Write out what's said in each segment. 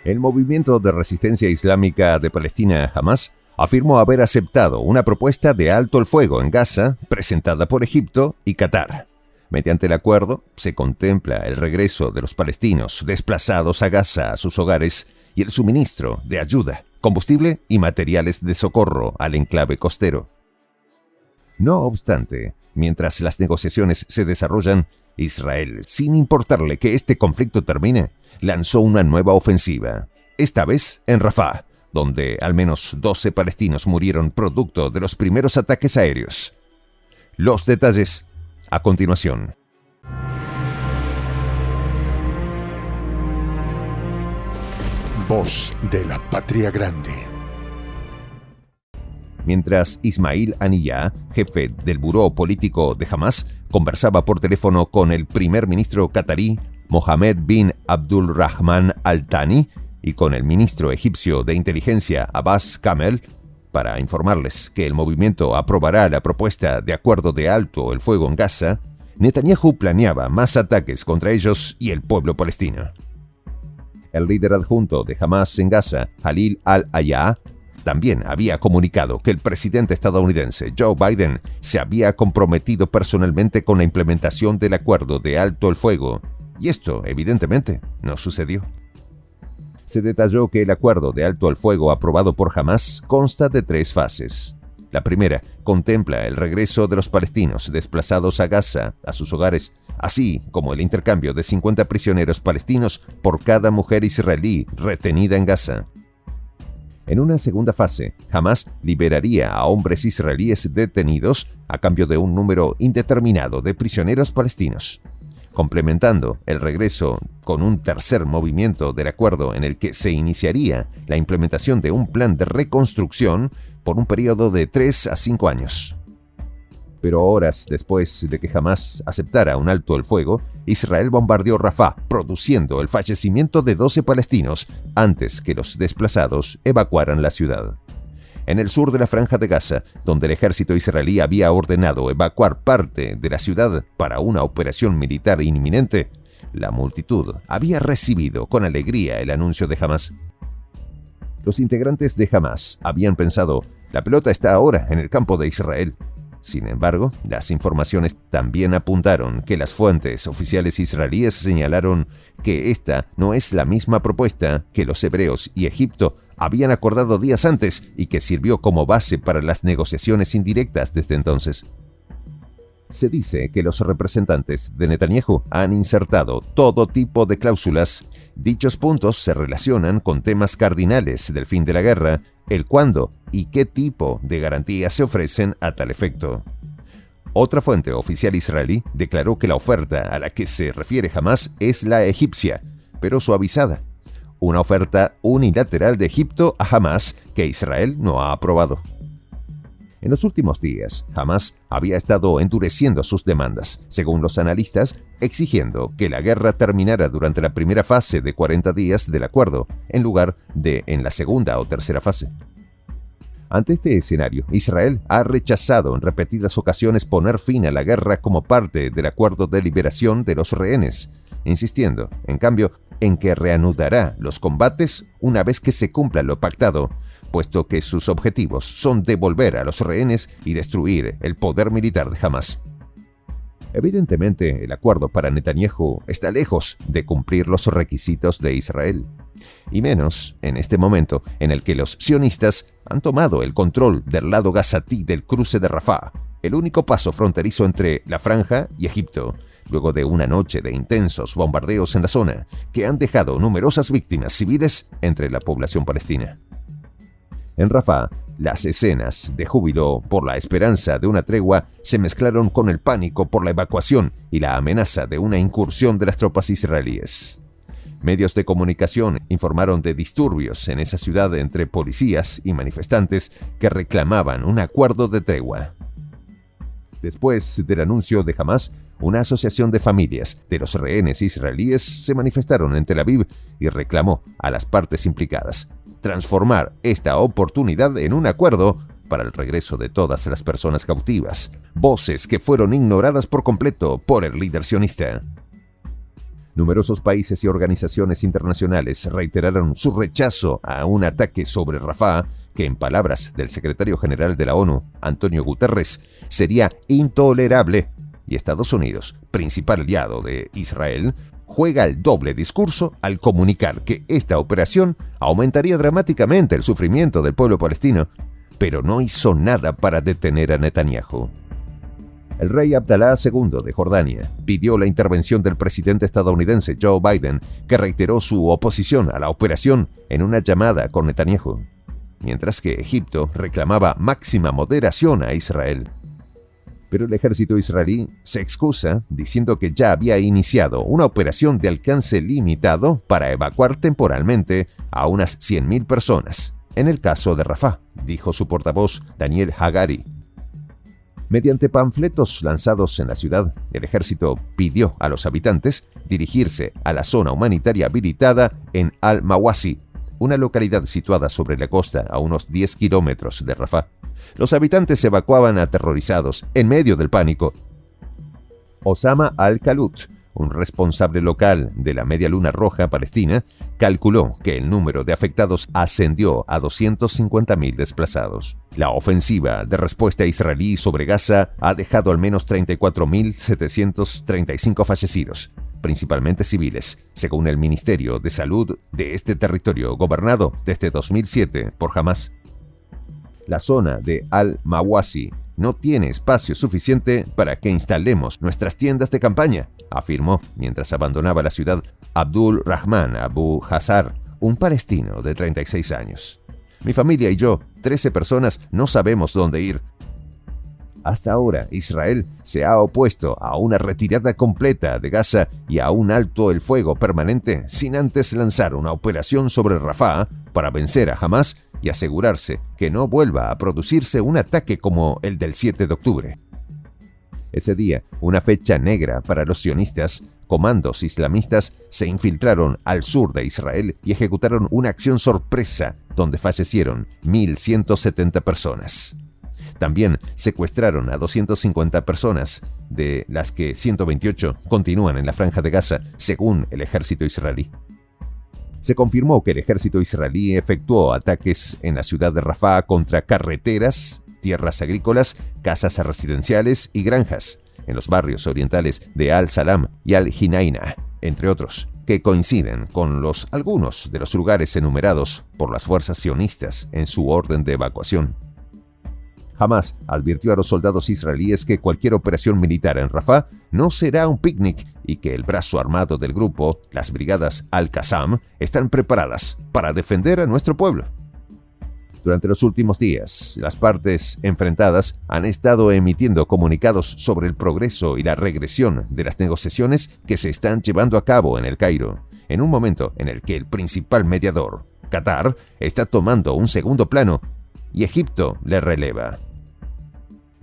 El movimiento de resistencia islámica de Palestina, Hamás, afirmó haber aceptado una propuesta de alto el fuego en Gaza presentada por Egipto y Qatar. Mediante el acuerdo, se contempla el regreso de los palestinos desplazados a Gaza a sus hogares y el suministro de ayuda, combustible y materiales de socorro al enclave costero. No obstante, mientras las negociaciones se desarrollan, Israel, sin importarle que este conflicto termine, lanzó una nueva ofensiva, esta vez en Rafah, donde al menos 12 palestinos murieron producto de los primeros ataques aéreos. Los detalles a continuación. Voz de la Patria Grande. Mientras Ismail Haniyeh, jefe del buró político de Hamás, conversaba por teléfono con el primer ministro qatarí Mohammed bin Abdulrahman Al Thani y con el ministro egipcio de inteligencia Abbas Kamel, para informarles que el movimiento aprobará la propuesta de acuerdo de alto el fuego en Gaza, Netanyahu planeaba más ataques contra ellos y el pueblo palestino. El líder adjunto de Hamás en Gaza, Khalil al-Hayya, también había comunicado que el presidente estadounidense Joe Biden se había comprometido personalmente con la implementación del acuerdo de alto el fuego, y esto, evidentemente, no sucedió. Se detalló que el acuerdo de alto el fuego aprobado por Hamás consta de 3 fases. La primera contempla el regreso de los palestinos desplazados a Gaza a sus hogares, así como el intercambio de 50 prisioneros palestinos por cada mujer israelí retenida en Gaza. En una segunda fase, Hamás liberaría a hombres israelíes detenidos a cambio de un número indeterminado de prisioneros palestinos, complementando el regreso con un tercer movimiento del acuerdo en el que se iniciaría la implementación de un plan de reconstrucción por un periodo de 3 a 5 años. Pero horas después de que Hamás aceptara un alto el fuego, Israel bombardeó Rafah, produciendo el fallecimiento de 12 palestinos antes que los desplazados evacuaran la ciudad. En el sur de la Franja de Gaza, donde el ejército israelí había ordenado evacuar parte de la ciudad para una operación militar inminente, la multitud había recibido con alegría el anuncio de Hamás. Los integrantes de Hamás habían pensado, la pelota está ahora en el campo de Israel. Sin embargo, las informaciones también apuntaron que las fuentes oficiales israelíes señalaron que esta no es la misma propuesta que los hebreos y Egipto habían acordado días antes y que sirvió como base para las negociaciones indirectas desde entonces. Se dice que los representantes de Netanyahu han insertado todo tipo de cláusulas. Dichos puntos se relacionan con temas cardinales del fin de la guerra, el cuándo y qué tipo de garantías se ofrecen a tal efecto. Otra fuente oficial israelí declaró que la oferta a la que se refiere Hamás es la egipcia, pero suavizada. Una oferta unilateral de Egipto a Hamás que Israel no ha aprobado. En los últimos días, Hamás había estado endureciendo sus demandas, según los analistas, exigiendo que la guerra terminara durante la primera fase de 40 días del acuerdo, en lugar de en la segunda o tercera fase. Ante este escenario, Israel ha rechazado en repetidas ocasiones poner fin a la guerra como parte del acuerdo de liberación de los rehenes, insistiendo, en cambio, en que reanudará los combates una vez que se cumpla lo pactado, puesto que sus objetivos son devolver a los rehenes y destruir el poder militar de Hamás. Evidentemente, el acuerdo para Netanyahu está lejos de cumplir los requisitos de Israel, y menos en este momento en el que los sionistas han tomado el control del lado gazatí del cruce de Rafah, el único paso fronterizo entre la Franja y Egipto, luego de una noche de intensos bombardeos en la zona que han dejado numerosas víctimas civiles entre la población palestina. En Rafah, las escenas de júbilo por la esperanza de una tregua se mezclaron con el pánico por la evacuación y la amenaza de una incursión de las tropas israelíes. Medios de comunicación informaron de disturbios en esa ciudad entre policías y manifestantes que reclamaban un acuerdo de tregua. Después del anuncio de Hamás, una asociación de familias de los rehenes israelíes se manifestaron en Tel Aviv y reclamó a las partes implicadas transformar esta oportunidad en un acuerdo para el regreso de todas las personas cautivas, voces que fueron ignoradas por completo por el líder sionista. Numerosos países y organizaciones internacionales reiteraron su rechazo a un ataque sobre Rafah, que en palabras del secretario general de la ONU, Antonio Guterres, sería intolerable. Y Estados Unidos, principal aliado de Israel, juega el doble discurso al comunicar que esta operación aumentaría dramáticamente el sufrimiento del pueblo palestino, pero no hizo nada para detener a Netanyahu. El rey Abdalá II de Jordania pidió la intervención del presidente estadounidense Joe Biden, que reiteró su oposición a la operación en una llamada con Netanyahu, mientras que Egipto reclamaba máxima moderación a Israel. Pero el ejército israelí se excusa diciendo que ya había iniciado una operación de alcance limitado para evacuar temporalmente a unas 100.000 personas, en el caso de Rafah, dijo su portavoz Daniel Hagari. Mediante panfletos lanzados en la ciudad, el ejército pidió a los habitantes dirigirse a la zona humanitaria habilitada en Al-Mawasi, una localidad situada sobre la costa a unos 10 kilómetros de Rafah. Los habitantes se evacuaban aterrorizados, en medio del pánico. Osama al-Khalut, un responsable local de la Media Luna Roja palestina, calculó que el número de afectados ascendió a 250.000 desplazados. La ofensiva de respuesta israelí sobre Gaza ha dejado al menos 34.735 fallecidos, principalmente civiles, según el Ministerio de Salud de este territorio gobernado desde 2007 por Hamás. La zona de Al-Mawasi no tiene espacio suficiente para que instalemos nuestras tiendas de campaña, afirmó mientras abandonaba la ciudad Abdul Rahman Abu Hazar, un palestino de 36 años. Mi familia y yo, 13 personas, no sabemos dónde ir. Hasta ahora, Israel se ha opuesto a una retirada completa de Gaza y a un alto el fuego permanente sin antes lanzar una operación sobre Rafah para vencer a Hamás y asegurarse que no vuelva a producirse un ataque como el del 7 de octubre. Ese día, una fecha negra para los sionistas, comandos islamistas se infiltraron al sur de Israel y ejecutaron una acción sorpresa donde fallecieron 1.170 personas. También secuestraron a 250 personas, de las que 128 continúan en la Franja de Gaza, según el ejército israelí. Se confirmó que el ejército israelí efectuó ataques en la ciudad de Rafah contra carreteras, tierras agrícolas, casas residenciales y granjas, en los barrios orientales de Al-Salam y Al-Hinaina, entre otros, que coinciden con algunos de los lugares enumerados por las fuerzas sionistas en su orden de evacuación. Hamás advirtió a los soldados israelíes que cualquier operación militar en Rafah no será un picnic y que el brazo armado del grupo, las brigadas Al-Qassam, están preparadas para defender a nuestro pueblo. Durante los últimos días, las partes enfrentadas han estado emitiendo comunicados sobre el progreso y la regresión de las negociaciones que se están llevando a cabo en El Cairo, en un momento en el que el principal mediador, Qatar, está tomando un segundo plano y Egipto le releva.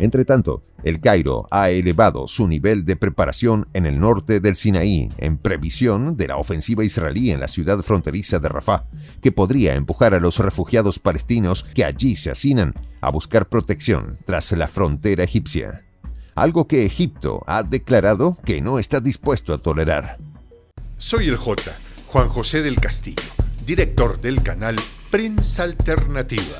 Entretanto, El Cairo ha elevado su nivel de preparación en el norte del Sinaí en previsión de la ofensiva israelí en la ciudad fronteriza de Rafah, que podría empujar a los refugiados palestinos que allí se hacinan a buscar protección tras la frontera egipcia, algo que Egipto ha declarado que no está dispuesto a tolerar. Soy el J, Juan José del Castillo, director del canal Prensa Alternativa.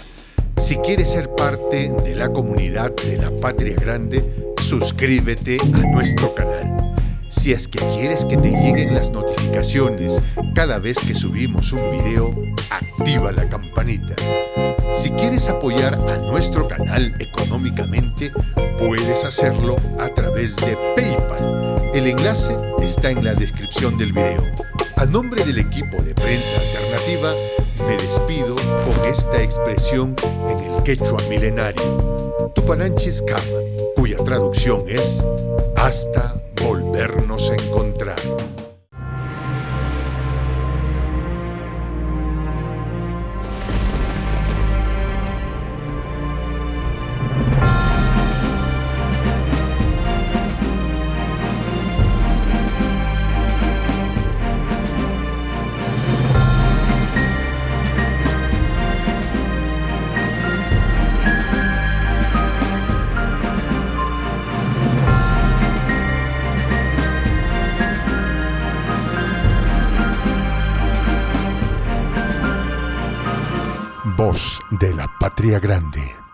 Si quieres ser parte de la comunidad de la Patria Grande, suscríbete a nuestro canal. Si es que quieres que te lleguen las notificaciones cada vez que subimos un video, activa la campanita. Si quieres apoyar a nuestro canal económicamente, puedes hacerlo a través de PayPal. El enlace está en la descripción del video. A nombre del equipo de Prensa Alternativa, me despido con esta expresión en el quechua milenario, Tupananchis Kama, cuya traducción es hasta volvernos a encontrar. Voz de la Patria Grande.